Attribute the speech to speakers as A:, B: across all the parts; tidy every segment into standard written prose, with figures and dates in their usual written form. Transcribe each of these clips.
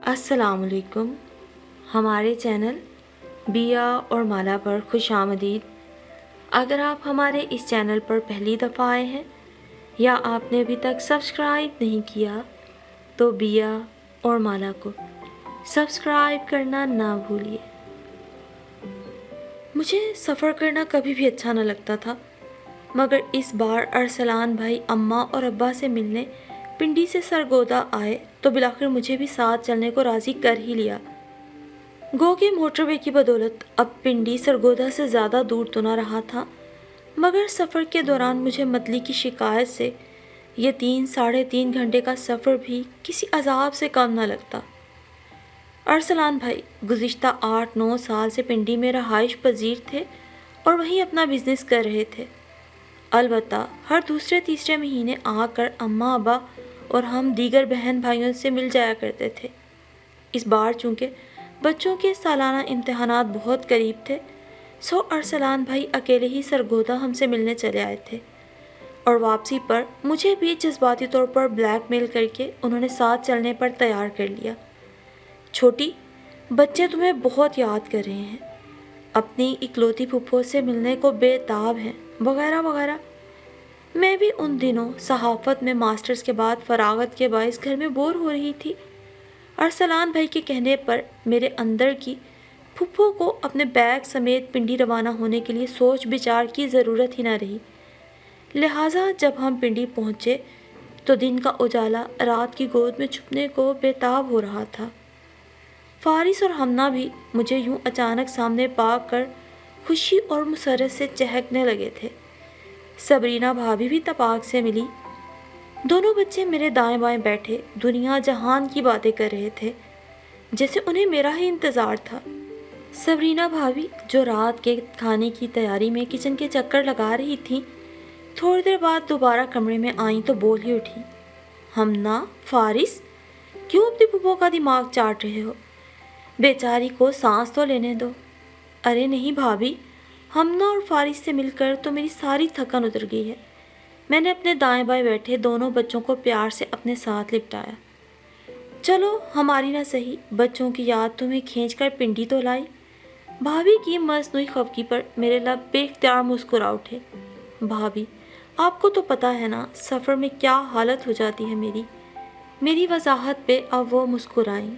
A: अस्सलाम वालेकुम। हमारे चैनल बिया और माला पर खुश आमदीद। अगर आप हमारे इस चैनल पर पहली दफ़ा आए हैं या आपने अभी तक सब्सक्राइब नहीं किया तो बिया और माला को सब्सक्राइब करना ना भूलिए। मुझे सफ़र करना कभी भी अच्छा न लगता था, मगर इस बार अरसलान भाई अम्मा और अब्बा से मिलने पिंडी से सरगोदा आए तो बिलाखिर मुझे भी साथ चलने को राज़ी कर ही लिया। गो के मोटरवे की बदौलत अब पिंडी सरगोदा से ज़्यादा दूर तो ना रहा था, मगर सफ़र के दौरान मुझे मतली की शिकायत से ये 3 साढ़े 3 घंटे का सफ़र भी किसी अजाब से कम न लगता। अरसलान भाई गुज़िश्ता 8-9 साल से पिंडी में रहाइश पजीर थे और वहीं अपना बिज़नेस कर रहे थे। अलबत्ता हर दूसरे तीसरे महीने आकर अम्मा अब्बा और हम दीगर बहन भाइयों से मिल जाया करते थे। इस बार चूँकि बच्चों के सालाना इम्तहानात बहुत करीब थे, सो अरसलान भाई अकेले ही सरगोदा हमसे मिलने चले आए थे और वापसी पर मुझे भी जज्बाती तौर पर ब्लैकमेल करके उन्होंने साथ चलने पर तैयार कर लिया। छोटी, बच्चे तुम्हें बहुत याद कर रहे हैं, अपनी इकलौती फूफो से मिलने को बेताब हैं, वगैरह वगैरह। मैं भी उन दिनों सहाफ़त में मास्टर्स के बाद फ़रागत के बाइस घर में बोर हो रही थी। अरसलान भाई के कहने पर मेरे अंदर की फूफो को अपने बैग समेत पिंडी रवाना होने के लिए सोच विचार की ज़रूरत ही न रही। लिहाजा जब हम पिंडी पहुँचे तो दिन का उजाला रात की गोद में छुपने को बेताब हो रहा था। फारिस और हमना भी मुझे यूं अचानक सामने पाकर खुशी और मुसरत से चहकने लगे थे। सबरीना भाभी भी तपाक से मिली। दोनों बच्चे मेरे दाएं बाएं बैठे दुनिया जहान की बातें कर रहे थे, जैसे उन्हें मेरा ही इंतज़ार था। सबरीना भाभी जो रात के खाने की तैयारी में किचन के चक्कर लगा रही थी, थोड़ी देर बाद दोबारा कमरे में आईं तो बोल ही उठी, हमना, फारिस, क्यों अपनी फूफो का दिमाग चाट रहे हो? बेचारी को सांस तो लेने दो। अरे नहीं भाभी, हमना और फारिस से मिलकर तो मेरी सारी थकन उतर गई है। मैंने अपने दाएं बाएं बैठे दोनों बच्चों को प्यार से अपने साथ लिपटाया। चलो हमारी ना सही, बच्चों की याद तुम्हें खींचकर पिंडी तो लाई। भाभी की मसनूई खफगी पर मेरे लब बेख्तियार मुस्कुरा उठे। भाभी, आपको तो पता है ना सफ़र में क्या हालत हो जाती है मेरी वजाहत पे अब वो मुस्कुराईं।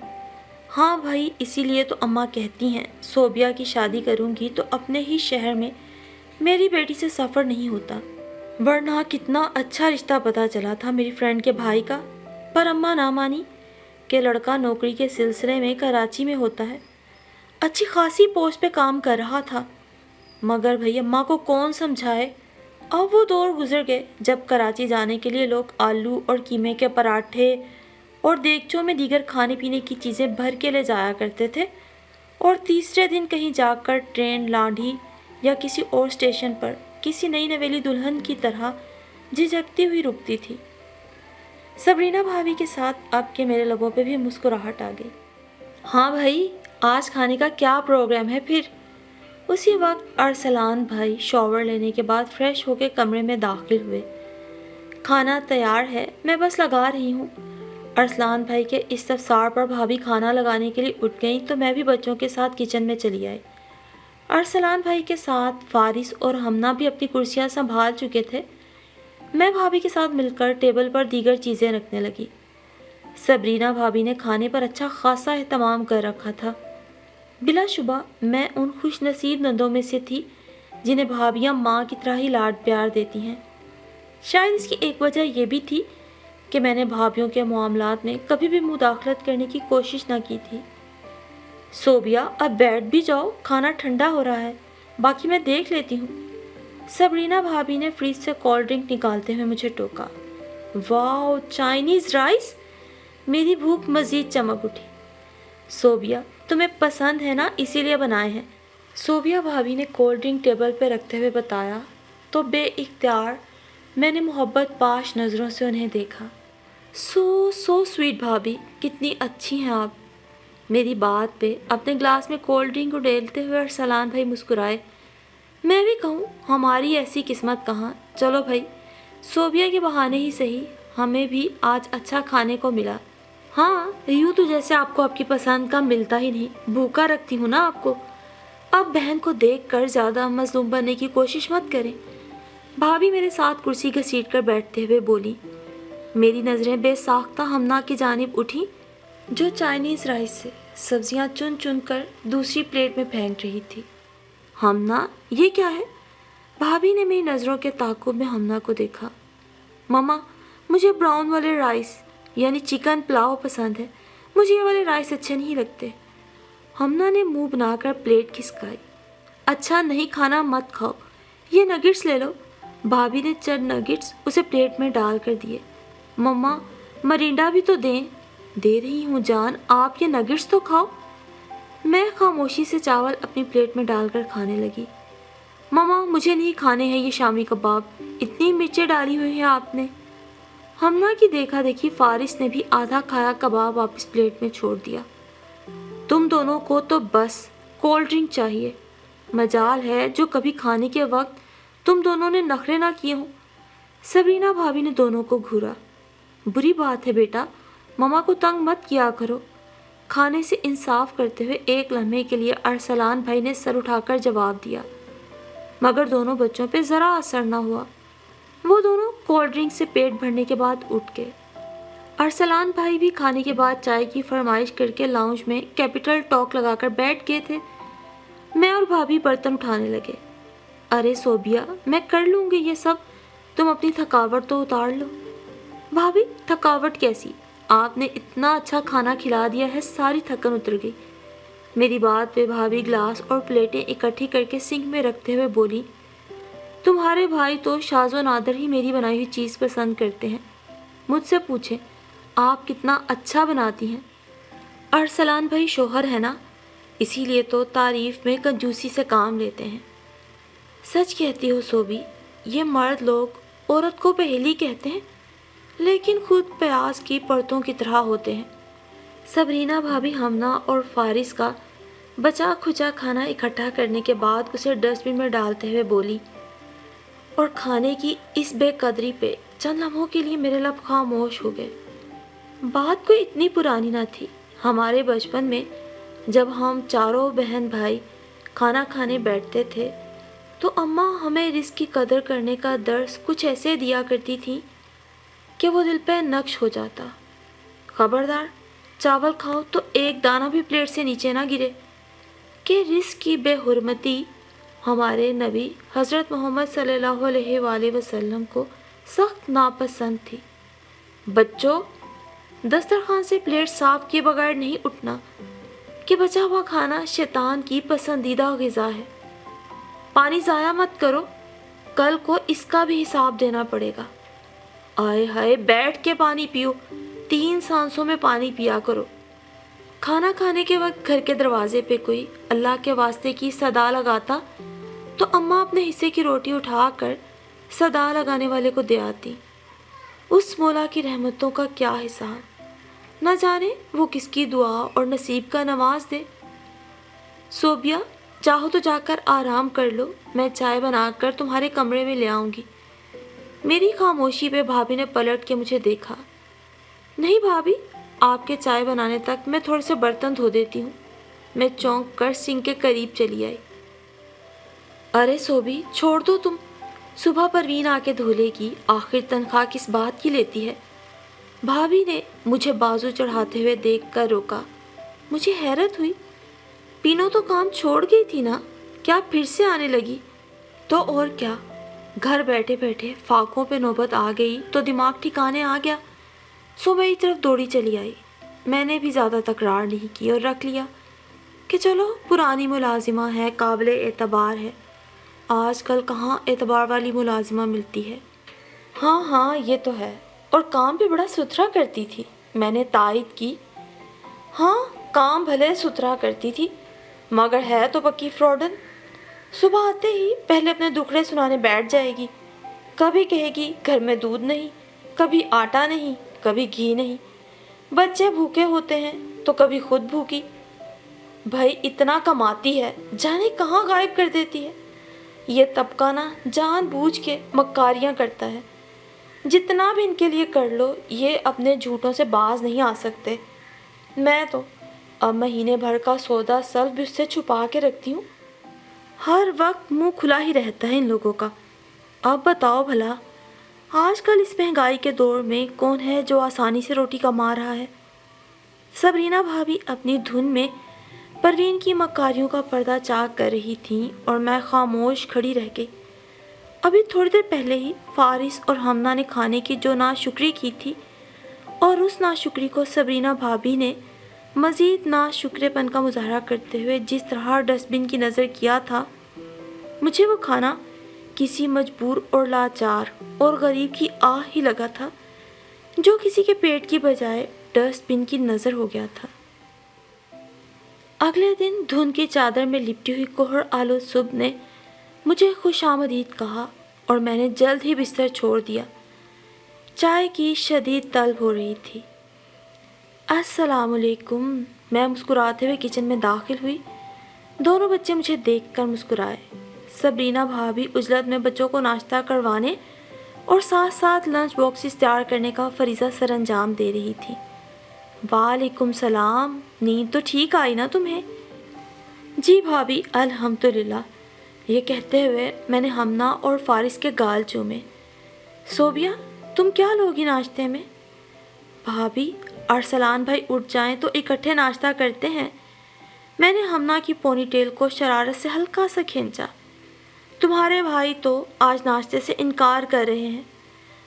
A: हाँ भाई, इसीलिए तो अम्मा कहती हैं सोबिया की शादी करूँगी तो अपने ही शहर में मेरी बेटी से सफ़र नहीं होता, वरना कितना अच्छा रिश्ता पता चला था मेरी फ्रेंड के भाई का। पर अम्मा ना मानी कि लड़का नौकरी के सिलसिले में कराची में होता है, अच्छी खासी पोस्ट पे काम कर रहा था। मगर भाई अम्मा को कौन समझाए, अब वो दौर गुजर गए जब कराची जाने के लिए लोग आलू और कीमे के पराठे और देगचों में दीगर खाने पीने की चीज़ें भर के ले जाया करते थे और तीसरे दिन कहीं जाकर ट्रेन लांढी या किसी और स्टेशन पर किसी नई नवेली दुल्हन की तरह झिझकती हुई रुकती थी। सबरीना भाभी के साथ अब के मेरे लबों पे भी मुस्कुराहट आ गई। हाँ भाई, आज खाने का क्या प्रोग्राम है फिर? उसी वक्त अरसलान भाई शॉवर लेने के बाद फ्रेश होकर कमरे में दाखिल हुए। खाना तैयार है, मैं बस लगा रही हूँ। अरसलान भाई के इस्तफसार पर भाभी खाना लगाने के लिए उठ गई तो मैं भी बच्चों के साथ किचन में चली आई। अरसलान भाई के साथ फारिस और हमना भी अपनी कुर्सियाँ संभाल चुके थे। मैं भाभी के साथ मिलकर टेबल पर दीगर चीज़ें रखने लगी। सबरीना भाभी ने खाने पर अच्छा खासा एहतमाम कर रखा था। बिलाशुबा मैं उन खुश नसीब नंदों में से थी जिन्हें भाभियाँ माँ की तरह ही लाड प्यार देती हैं। शायद इसकी एक वजह यह भी थी कि मैंने भाभियों के मामलात में कभी भी मुदाखलत करने की कोशिश न की थी। सोबिया, अब बैठ भी जाओ, खाना ठंडा हो रहा है, बाकी मैं देख लेती हूँ। सबरीना भाभी ने फ्रिज से कोल्ड ड्रिंक निकालते हुए मुझे टोका। वाह, चाइनीज़ राइस! मेरी भूख मज़ीद चमक उठी। सोबिया, तुम्हें पसंद है ना, इसीलिए बनाए हैं, सोबिया भाभी ने कोल्ड ड्रिंक टेबल पर रखते हुए बताया तो बेइख्तियार मैंने मोहब्बत पाश नज़रों से उन्हें देखा। सो स्वीट भाभी, कितनी अच्छी हैं आप। मेरी बात पे अपने ग्लास में कोल्ड ड्रिंक उड़ेलते हुए अरसलान भाई मुस्कुराए। मैं भी कहूँ हमारी ऐसी किस्मत कहाँ। चलो भाई, सोबिया के बहाने ही सही हमें भी आज अच्छा खाने को मिला। हाँ, यूँ तो जैसे आपको आपकी पसंद का मिलता ही नहीं, भूखा रखती हूँ ना आपको। अब बहन को देखकर ज़्यादा मज़लूम बनने की कोशिश मत करें। भाभी मेरे साथ कुर्सी घसीट कर बैठते हुए बोली। मेरी नज़रें बेसाख्ता हमना की जानिब उठी, जो चाइनीज़ राइस से सब्जियां चुन चुन कर दूसरी प्लेट में फेंक रही थी। हमना, ये क्या है? भाभी ने मेरी नज़रों के ताक़ुब में हमना को देखा। मम्मा, मुझे ब्राउन वाले राइस यानी चिकन पुलाव पसंद है, मुझे ये वाले राइस अच्छे नहीं लगते। हमना ने मुंह बनाकर प्लेट खिसकाई। अच्छा नहीं खाना मत खाओ, ये नगेट्स ले लो। भाभी ने चंद नगेट्स उसे प्लेट में डाल कर दिए। मम्मा, मरिंडा भी तो दें। दे रही हूँ जान, आप ये नगेट्स तो खाओ। मैं खामोशी से चावल अपनी प्लेट में डालकर खाने लगी। मम्मा, मुझे नहीं खाने हैं ये शामी कबाब, इतनी मिर्चें डाली हुई हैं आपने। हमना की देखा देखी फारिस ने भी आधा खाया कबाब वापस प्लेट में छोड़ दिया। तुम दोनों को तो बस कोल्ड ड्रिंक चाहिए। मजाल है जो कभी खाने के वक्त तुम दोनों ने नखरे ना किए हों। सबरीना भाभी ने दोनों को घूरा। बुरी बात है बेटा, मम्मा को तंग मत किया करो। खाने से इंसाफ करते हुए एक लम्हे के लिए अरसलान भाई ने सर उठाकर जवाब दिया, मगर दोनों बच्चों पे ज़रा असर न हुआ। वो दोनों कोल्ड ड्रिंक से पेट भरने के बाद उठ गए। अरसलान भाई भी खाने के बाद चाय की फरमाइश करके लाउंज में कैपिटल टॉक लगाकर बैठ गए थे। मैं और भाभी बर्तन उठाने लगे। अरे सोबिया, मैं कर लूँगी ये सब, तुम अपनी थकावट तो उतार लो। भाभी, थकावट कैसी? आपने इतना अच्छा खाना खिला दिया है, सारी थकन उतर गई। मेरी बात पे भाभी ग्लास और प्लेटें इकट्ठी करके सिंक में रखते हुए बोली, तुम्हारे भाई तो शाज़ो नादर ही मेरी बनाई हुई चीज़ पसंद करते हैं। मुझसे पूछें आप कितना अच्छा बनाती हैं। अरसलान भाई शोहर है ना, इसीलिए तो तारीफ़ में कंजूसी से काम लेते हैं। सच कहती हो सोबी, ये मर्द लोग औरत को पहेली कहते हैं, लेकिन खुद प्याज की परतों की तरह होते हैं। सबरीना भाभी हमना और फारिस का बचा खुचा खाना इकट्ठा करने के बाद उसे डस्टबिन में डालते हुए बोली, और खाने की इस बेकदरी पे चंद लम्हों के लिए मेरे लब खामोश हो गए। बात कोई इतनी पुरानी ना थी। हमारे बचपन में जब हम चारों बहन भाई खाना खाने बैठते थे तो अम्मा हमें रिस्क की कदर करने का दर्स कुछ ऐसे दिया करती थी कि वो दिल पे नक्श हो जाता। खबरदार, चावल खाओ तो एक दाना भी प्लेट से नीचे ना गिरे। कि रिस्क की बेहुरमती हमारे नबी हज़रत मोहम्मद सल्लल्लाहु अलैहि वसल्लम को सख्त नापसंद थी। बच्चों, दस्तरखान से प्लेट साफ किए बगैर नहीं उठना, कि बचा हुआ खाना शैतान की पसंदीदा ग़िज़ा है। पानी ज़ाया मत करो, कल को इसका भी हिसाब देना पड़ेगा। आए हाय, बैठ के पानी पियो, 3 सांसों में पानी पिया करो। खाना खाने के वक्त घर के दरवाजे पे कोई अल्लाह के वास्ते की सदा लगाता तो अम्मा अपने हिस्से की रोटी उठाकर सदा लगाने वाले को दे आती। उस मौला की रहमतों का क्या हिसाब, न जाने वो किसकी दुआ और नसीब का नवाज दे। सोबिया, चाहो तो जाकर आराम कर लो, मैं चाय बनाकर तुम्हारे कमरे में ले आऊँगी। मेरी खामोशी पे भाभी ने पलट के मुझे देखा। नहीं भाभी, आपके चाय बनाने तक मैं थोड़े से बर्तन धो देती हूँ। मैं चौंक कर सिंक के करीब चली आई। अरे सोबी, छोड़ दो तुम, सुबह परवीन आके धो लेगी, आखिर तनख्वाह किस बात की लेती है। भाभी ने मुझे बाजू चढ़ाते हुए देखकर रोका। मुझे हैरत हुई, पीनो तो काम छोड़ गई थी ना, क्या फिर से आने लगी? तो और क्या, घर बैठे बैठे फाकों पे नौबत आ गई तो दिमाग ठिकाने आ गया। सो मेरी तरफ दौड़ी चली आई। मैंने भी ज़्यादा तकरार नहीं की और रख लिया कि चलो पुरानी मुलाजिमा है, काबिल एतबार है। आजकल कहाँ एतबार वाली मुलाजिमा मिलती है। हाँ हाँ, ये तो है, और काम भी बड़ा सुथरा करती थी। मैंने तायद की। हाँ, काम भले सुथरा करती थी, मगर है तो पक्की फ्रॉडन। सुबह आते ही पहले अपने दुखड़े सुनाने बैठ जाएगी। कभी कहेगी घर में दूध नहीं, कभी आटा नहीं, कभी घी नहीं, बच्चे भूखे होते हैं तो कभी खुद भूखी। भाई इतना कमाती है, जाने कहाँ गायब कर देती है। ये तबका ना जानबूझ के मक्कारियाँ करता है। जितना भी इनके लिए कर लो, ये अपने झूठों से बाज नहीं आ सकते। मैं तो अब महीने भर का सौदा सल्फ भी उससे छुपा के रखती हूँ। हर वक्त मुंह खुला ही रहता है इन लोगों का। अब बताओ भला, आजकल इस महंगाई के दौर में कौन है जो आसानी से रोटी कमा रहा है। सबरीना भाभी अपनी धुन में परवीन की मक्कारियों का पर्दा चाक कर रही थीं और मैं खामोश खड़ी रह गई। अभी थोड़ी देर पहले ही फारिस और हमना ने खाने की जो नाशुक्री की थी और उस नाशुक्री को सबरीना भाभी ने मज़ीद नाशुक्रेपन का मुजाहरा करते हुए जिस तरह डस्टबिन की नज़र किया था, मुझे वो खाना किसी मजबूर और लाचार और गरीब की आह ही लगा था जो किसी के पेट की बजाय डस्टबिन की नज़र हो गया था। अगले दिन धुंध की चादर में लिपटी हुई कोहर आलू सुबह ने मुझे खुशामदीद कहा और मैंने जल्द ही बिस्तर छोड़ दिया। चाय की शदीद तलब हो रही थी। अस्सलामुअलैकुम, मैं मुस्कुराते हुए किचन में दाखिल हुई। दोनों बच्चे मुझे देखकर मुस्कुराए। सबरीना भाभी उजलत में बच्चों को नाश्ता करवाने और साथ साथ लंच बॉक्सेस तैयार करने का फरीज़ा सरअंजाम दे रही थी। वालेकुम सलाम, नींद तो ठीक आई ना तुम्हें? जी भाभी, अल्हम्दुलिल्लाह। ये कहते हुए मैंने हमना और फारिस के गाल चूमे। सोबिया, तुम क्या लोगी नाश्ते में? भाभी, अरसलान भाई उठ जाएं तो इकट्ठे नाश्ता करते हैं। मैंने हमना की पोनीटेल को शरारत से हल्का सा खींचा। तुम्हारे भाई तो आज नाश्ते से इनकार कर रहे हैं।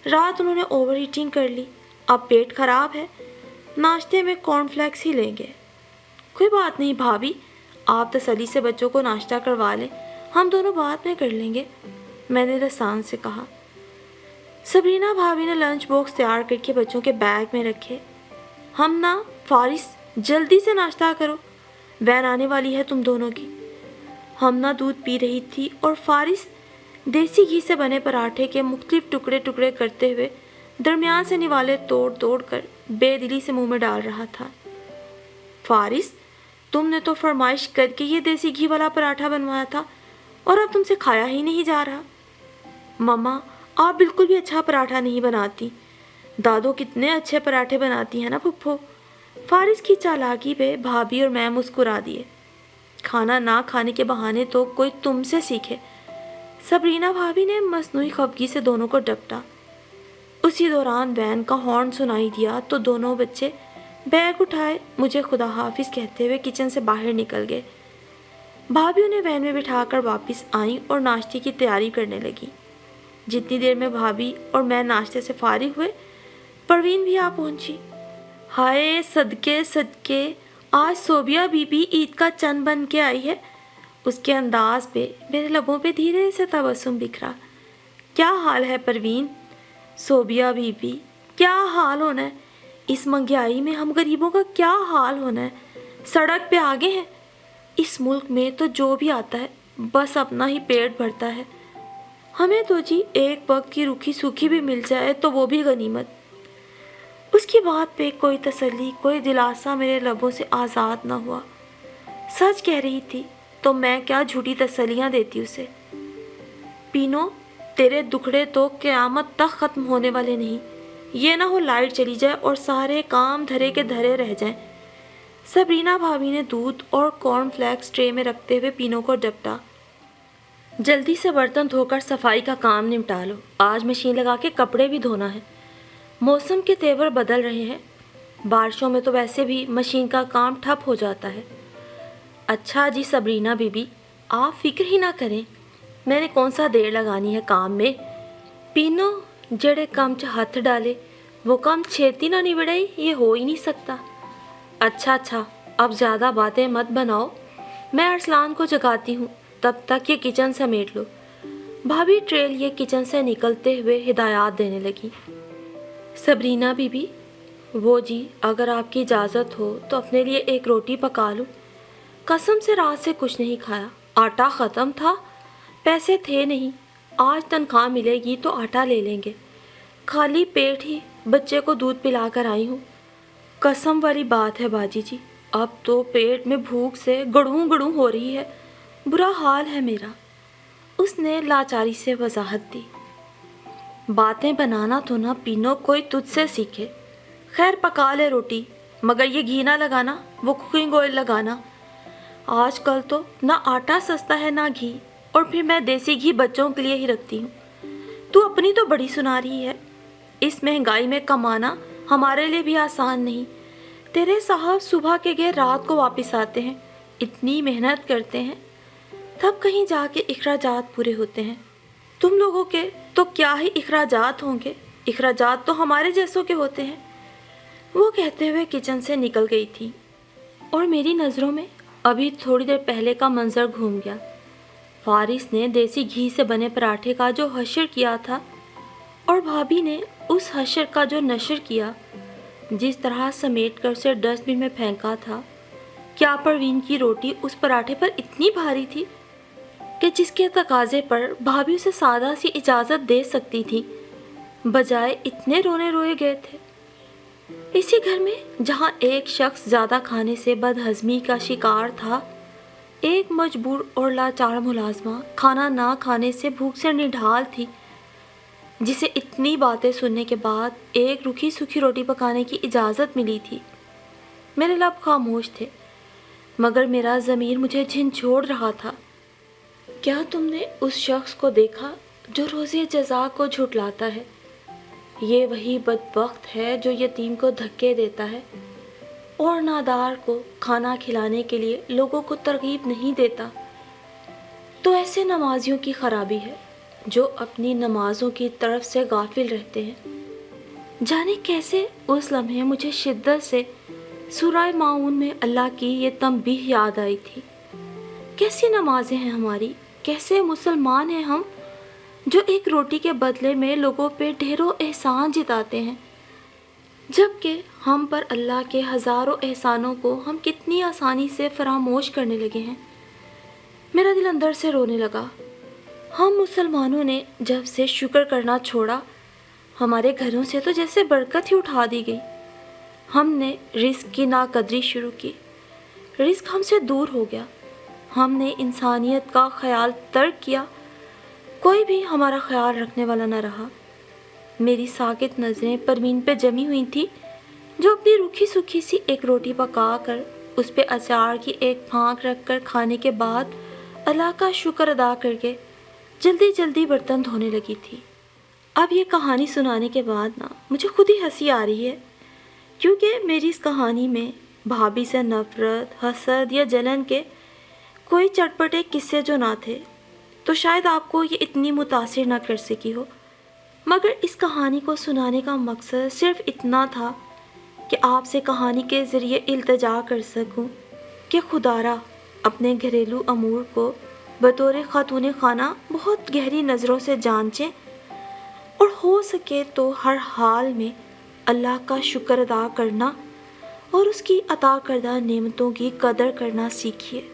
A: रात उन्होंने ओवर ईटिंग कर ली, अब पेट खराब है, नाश्ते में कॉर्नफ्लेक्स ही लेंगे। कोई बात नहीं भाभी, आप तसल्ली से बच्चों को नाश्ता करवा लें, हम दोनों बाद में कर लेंगे, मैंने रसान से कहा। सबरीना भाभी ने लंच बॉक्स तैयार करके बच्चों के बैग में रखे। हमना, फारिस, जल्दी से नाश्ता करो, वैन आने वाली है तुम दोनों की। हमना दूध पी रही थी और फारिस देसी घी से बने पराठे के मुख्तलिफ टुकड़े टुकड़े करते हुए दरमियान से निवाले तोड़ तोड़ कर बेदिली से मुंह में डाल रहा था। फारिस, तुमने तो फरमाइश करके ये देसी घी वाला पराठा बनवाया था और अब तुमसे खाया ही नहीं जा रहा। मम्मा, आप बिल्कुल भी अच्छा पराठा नहीं बनाती। दादो कितने अच्छे पराठे बनाती हैं ना फुफ्फो। फारिस की चालाकी पे भाभी और मैं मुस्कुरा दिए। खाना ना खाने के बहाने तो कोई तुमसे सीखे। सबरीना भाभी ने मसनूई खफगी से दोनों को डपटा। उसी दौरान वैन का हॉर्न सुनाई दिया तो दोनों बच्चे बैग उठाए मुझे खुदा हाफिज कहते हुए किचन से बाहर निकल गए। भाभी उन्हें वैन में बिठाकर वापस आई और नाश्ते की तैयारी करने लगी। जितनी देर में भाभी और मैं नाश्ते से फारिग हुए, परवीन भी आ पहुंची। हाय सदके सदके, आज सोबिया बीबी ईद का चंद बन के आई है। उसके अंदाज पे मेरे लबों पे धीरे से तबस्सुम बिखरा। क्या हाल है परवीन? सोबिया बीबी, क्या हाल होना है? इस महंगाई में हम गरीबों का क्या हाल होना है? सड़क पे आगे हैं। इस मुल्क में तो जो भी आता है बस अपना ही पेट भरता है। हमें तो जी एक वक्त की रूखी सूखी भी मिल जाए तो वो भी गनीमत। उसकी बात पे कोई तसल्ली, कोई दिलासा मेरे लबों से आज़ाद ना हुआ। सच कह रही थी तो मैं क्या झूठी तसल्लियाँ देती उसे। पीनो, तेरे दुखड़े तो क़यामत तक ख़त्म होने वाले नहीं। ये ना हो लाइट चली जाए और सारे काम धरे के धरे रह जाएं। सबरीना भाभी ने दूध और कॉर्नफ्लेक्स ट्रे में रखते हुए पीनो को डपटा। जल्दी से बर्तन धोकर सफाई का काम निपटा लो, आज मशीन लगा के कपड़े भी धोना है। मौसम के तेवर बदल रहे हैं, बारिशों में तो वैसे भी मशीन का काम ठप हो जाता है। अच्छा जी सबरीना बीबी, आप फिक्र ही ना करें, मैंने कौन सा देर लगानी है काम में। पीनो, जड़े काम च हाथ डाले वो काम छेती ना निबड़े, ये हो ही नहीं सकता। अच्छा, अब ज़्यादा बातें मत बनाओ, मैं अरसलान को जगाती हूँ, तब तक ये किचन समेट लो। भाभी ट्रे लिए किचन से निकलते हुए हिदायत देने लगी। सबरीना बीबी, वो जी अगर आपकी इजाज़त हो तो अपने लिए एक रोटी पका लूँ। कसम से रात से कुछ नहीं खाया, आटा ख़त्म था, पैसे थे नहीं, आज तनख्वाह मिलेगी तो आटा ले लेंगे। खाली पेट ही बच्चे को दूध पिला कर आई हूँ। कसम वाली बात है बाजी जी, अब तो पेट में भूख से गड़ूं गड़ूं हो रही है, बुरा हाल है मेरा, उसने लाचारी से वजाहत दी। बातें बनाना तो ना पीनो कोई तुझसे सीखे। खैर पका ले रोटी, मगर ये घी ना लगाना, वो कुकिंग ऑयल लगाना। आजकल तो ना आटा सस्ता है ना घी, और फिर मैं देसी घी बच्चों के लिए ही रखती हूँ। तू अपनी तो बड़ी सुना रही है। इस महंगाई में कमाना हमारे लिए भी आसान नहीं। तेरे साहब सुबह के गए रात को वापस आते हैं, इतनी मेहनत करते हैं, तब कहीं जाके इखराजात पूरे होते हैं। तुम लोगों के तो क्या ही इखराजात होंगे, इखराजात तो हमारे जैसों के होते हैं। वो कहते हुए किचन से निकल गई थी और मेरी नज़रों में अभी थोड़ी देर पहले का मंजर घूम गया। फारिस ने देसी घी से बने पराठे का जो हशर किया था और भाभी ने उस हशर का जो नशर किया, जिस तरह समेट कर उसे डस्टबिन में फेंका था। क्या परवीन की रोटी उस पराठे पर इतनी भारी थी कि जिसके तकाजे पर भाभी उसे सादा सी इजाज़त दे सकती थी, बजाय इतने रोने रोए गए थे। इसी घर में जहाँ एक शख्स ज़्यादा खाने से बदहज़मी का शिकार था, एक मजबूर और लाचार मुलाजमा खाना ना खाने से भूख से निढाल थी, जिसे इतनी बातें सुनने के बाद एक रूखी सूखी रोटी पकाने की इजाज़त मिली थी। मेरे लब खामोश थे, मगर मेरा ज़मीर मुझे झिंझोड़ रहा था। क्या तुमने उस शख्स को देखा जो रोज़े जज़ा को झुठलाता है? ये वही बदबख्त है जो यतीम को धक्के देता है और नादार को खाना खिलाने के लिए लोगों को तरगीब नहीं देता। तो ऐसे नमाजियों की खराबी है जो अपनी नमाज़ों की तरफ से गाफिल रहते हैं। जाने कैसे उस लम्हे मुझे शिद्दत से सूरह माऊन में अल्लाह की ये तंबीह याद आई थी। कैसी नमाजें हैं हमारी, कैसे मुसलमान हैं हम, जो एक रोटी के बदले में लोगों पे ढेरों एहसान जिताते हैं, जबकि हम पर अल्लाह के हज़ारों एहसानों को हम कितनी आसानी से फरामोश करने लगे हैं। मेरा दिल अंदर से रोने लगा। हम मुसलमानों ने जब से शुक्र करना छोड़ा, हमारे घरों से तो जैसे बरकत ही उठा दी गई। हमने रिस्क की नाकदरी शुरू की, रिस्क हमसे दूर हो गया। हमने इंसानियत का ख्याल तर्क किया, कोई भी हमारा ख्याल रखने वाला न रहा। मेरी साकित नज़रें परवीन पे जमी हुई थी, जो अपनी रूखी सूखी सी एक रोटी पका कर उस पे अचार की एक फाँक रख कर खाने के बाद अल्लाह का शुक्र अदा करके जल्दी जल्दी बर्तन धोने लगी थी। अब ये कहानी सुनाने के बाद ना मुझे खुद ही हंसी आ रही है, क्योंकि मेरी इस कहानी में भाभी से नफ़रत, हसद या जलन के कोई चटपटे किस्से जो ना थे, तो शायद आपको ये इतनी मुतासिर ना कर सकी हो। मगर इस कहानी को सुनाने का मकसद सिर्फ इतना था कि आपसे कहानी के ज़रिए इल्तिजा कर सकूं कि खुदारा अपने घरेलू अमूर को बतौर खातून खाना बहुत गहरी नज़रों से जांचें और हो सके तो हर हाल में अल्लाह का शुक्र अदा करना और उसकी अता करदा नेमतों की कदर करना सीखिए।